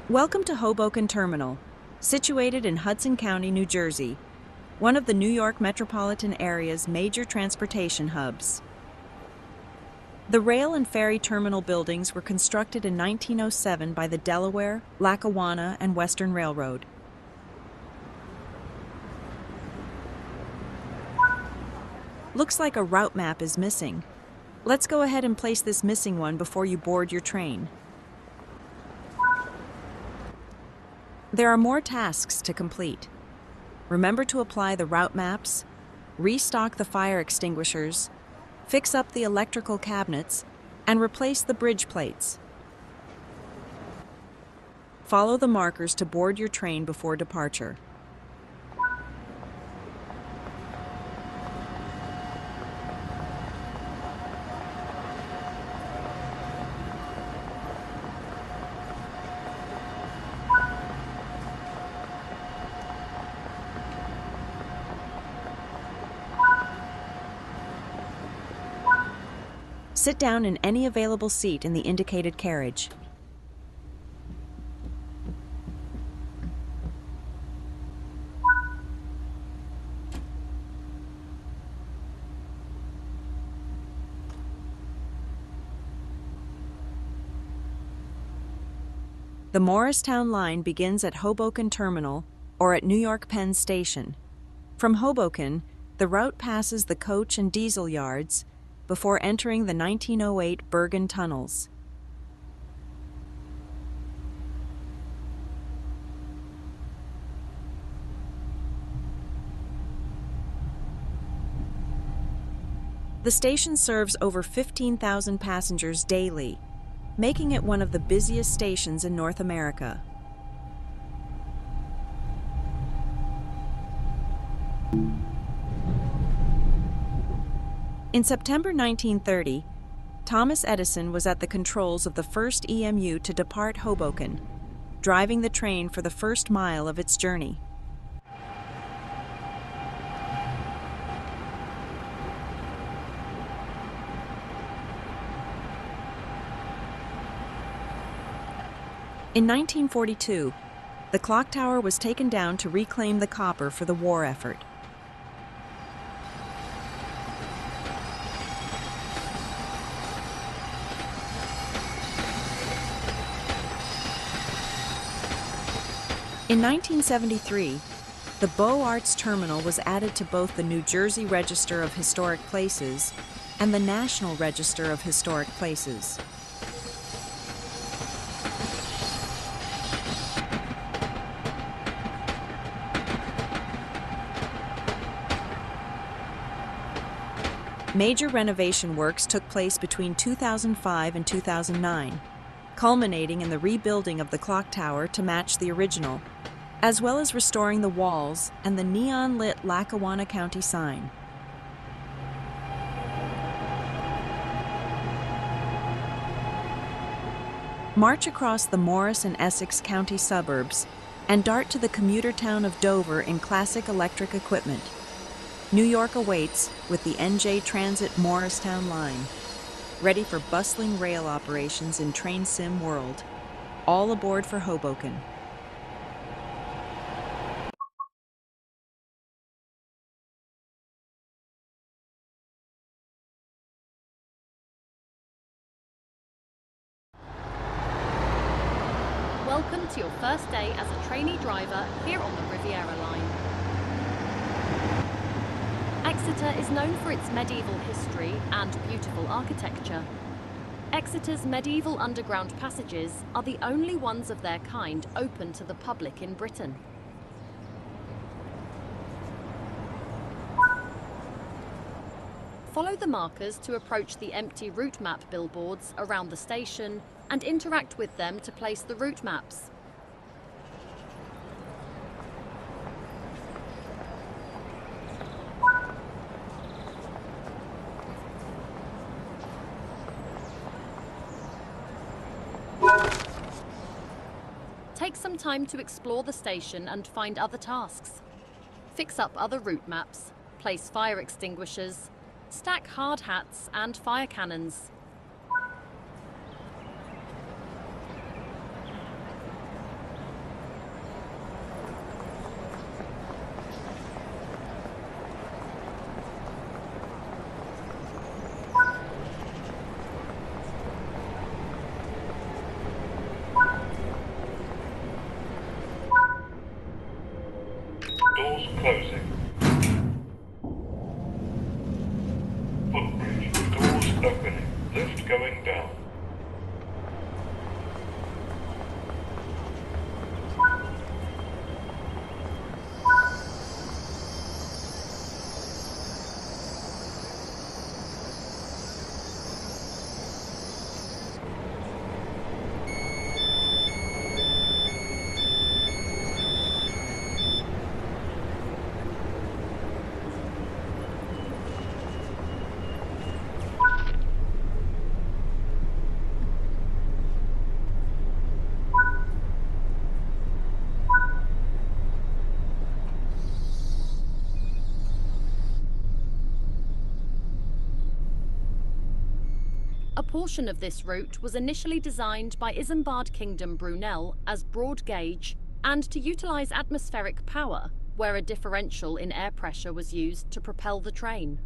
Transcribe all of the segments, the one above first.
Welcome to Hoboken Terminal, situated in Hudson County, New Jersey, one of the New York metropolitan area's major transportation hubs. The rail and ferry terminal buildings were constructed in 1907 by the Delaware, Lackawanna, and Western Railroad. Looks like a route map is missing. Let's go ahead and place this missing one before you board your train. There are more tasks to complete. Remember to apply the route maps, restock the fire extinguishers, fix up the electrical cabinets, and replace the bridge plates. Follow the markers to board your train before departure. Sit down in any available seat in the indicated carriage. The Morristown line begins at Hoboken Terminal or at New York Penn Station. From Hoboken, the route passes the coach and diesel yards before entering the 1908 Bergen tunnels. The station serves over 15,000 passengers daily, making it one of the busiest stations in North America. In September 1930, Thomas Edison was at the controls of the first EMU to depart Hoboken, driving the train for the first mile of its journey. In 1942, the clock tower was taken down to reclaim the copper for the war effort. In 1973, the Beaux Arts Terminal was added to both the New Jersey Register of Historic Places and the National Register of Historic Places. Major renovation works took place between 2005 and 2009, culminating in the rebuilding of the clock tower to match the original, as well as restoring the walls and the neon-lit Lackawanna County sign. March across the Morris and Essex County suburbs and dart to the commuter town of Dover in classic electric equipment. New York awaits with the NJ Transit Morristown line, ready for bustling rail operations in train sim world. All aboard for Hoboken. Welcome to your first day as a trainee driver here on the Riviera line. Exeter is known for its medieval history and beautiful architecture. Exeter's medieval underground passages are the only ones of their kind open to the public in Britain. Follow the markers to approach the empty route map billboards around the station and interact with them to place the route maps. Take some time to explore the station and find other tasks. Fix up other route maps, place fire extinguishers, stack hard hats and fire cannons. going down. A portion of this route was initially designed by Isambard Kingdom Brunel as broad gauge and to utilise atmospheric power, where a differential in air pressure was used to propel the train.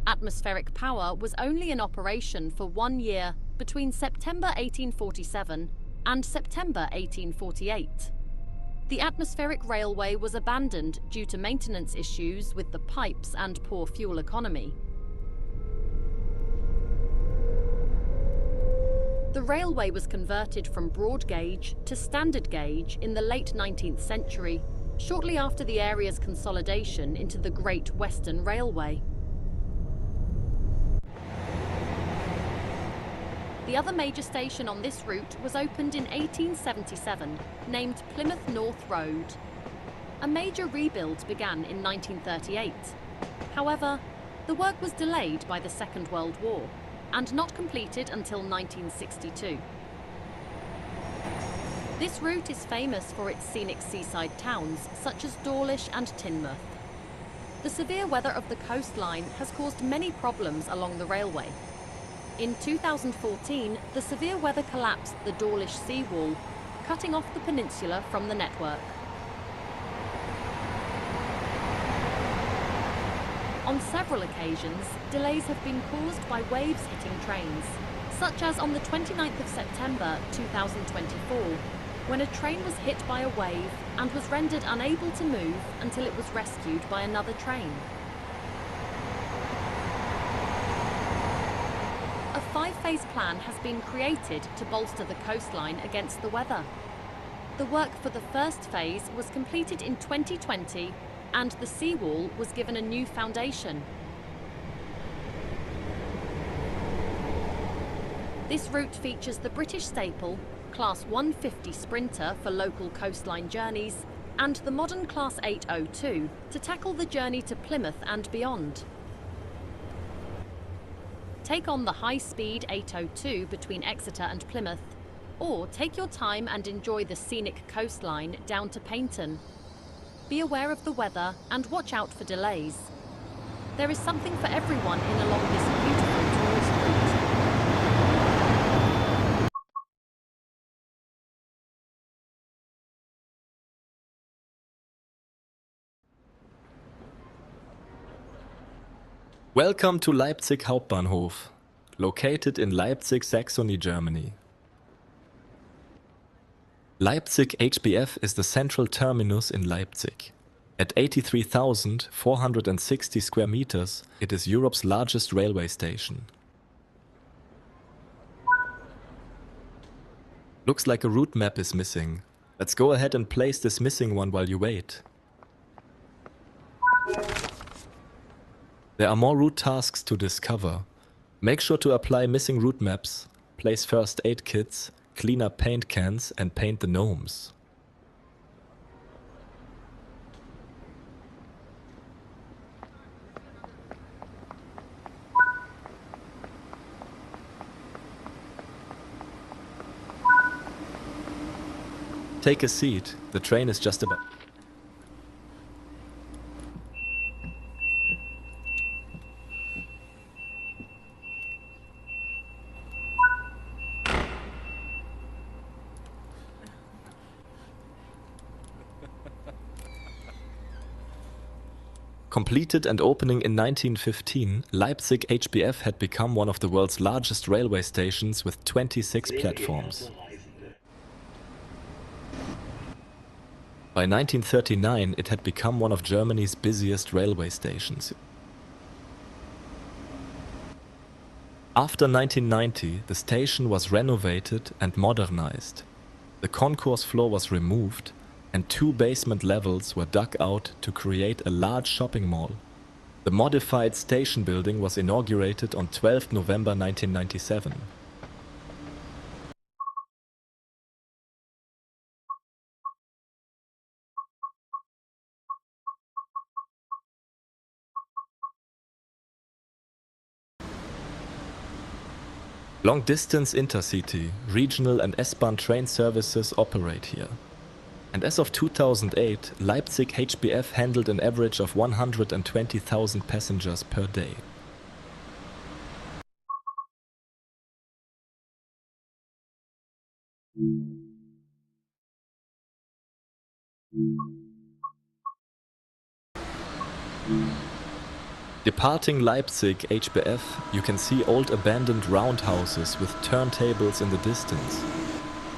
Atmospheric power was only in operation for 1 year between September 1847 and September 1848. The atmospheric railway was abandoned due to maintenance issues with the pipes and poor fuel economy. The railway was converted from broad gauge to standard gauge in the late 19th century, shortly after the area's consolidation into the Great Western Railway. The other major station on this route was opened in 1877, named Plymouth North Road. A major rebuild began in 1938. However, the work was delayed by the Second World War and not completed until 1962. This route is famous for its scenic seaside towns such as Dawlish and Teignmouth. The severe weather of the coastline has caused many problems along the railway. In 2014, the severe weather collapsed the Dawlish seawall, cutting off the peninsula from the network. On several occasions, delays have been caused by waves hitting trains, such as on the 29th of September 2024, when a train was hit by a wave and was rendered unable to move until it was rescued by another train. A 5-phase plan has been created to bolster the coastline against the weather. The work for the first phase was completed in 2020 and the seawall was given a new foundation. This route features the British staple, Class 150 Sprinter for local coastline journeys, and the modern Class 802 to tackle the journey to Plymouth and beyond. Take on the high-speed 802 between Exeter and Plymouth, or take your time and enjoy the scenic coastline down to Paignton. Be aware of the weather and watch out for delays. There is something for everyone in along this beautiful tourist route. Welcome to Leipzig Hauptbahnhof, located in Leipzig, Saxony, Germany. Leipzig HBF is the central terminus in Leipzig. At 83,460 square meters, it is Europe's largest railway station. Looks like a route map is missing. Let's go ahead and place this missing one while you wait. There are more route tasks to discover. Make sure to apply missing route maps, place first aid kits, clean up paint cans and paint the gnomes. Take a seat, the train is just about... Completed and opening in 1915, Leipzig HBF had become one of the world's largest railway stations with 26 platforms. By 1939 it had become one of Germany's busiest railway stations. After 1990, the station was renovated and modernized. The concourse floor was removed and 2 basement levels were dug out to create a large shopping mall. The modified station building was inaugurated on 12 November 1997. Long-distance intercity, regional and S-Bahn train services operate here. And as of 2008, Leipzig HBF handled an average of 120,000 passengers per day. Departing Leipzig HBF, you can see old abandoned roundhouses with turntables in the distance.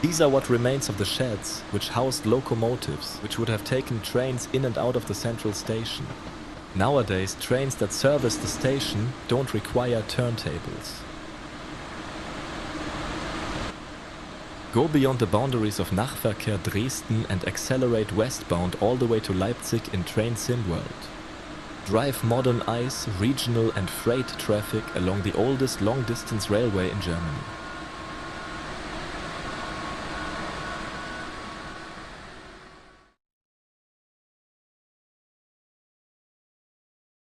These are what remains of the sheds which housed locomotives, which would have taken trains in and out of the central station. Nowadays, trains that service the station don't require turntables. Go beyond the boundaries of Nahverkehr Dresden and accelerate westbound all the way to Leipzig in Train Sim World. Drive modern ICE, regional and freight traffic along the oldest long-distance railway in Germany.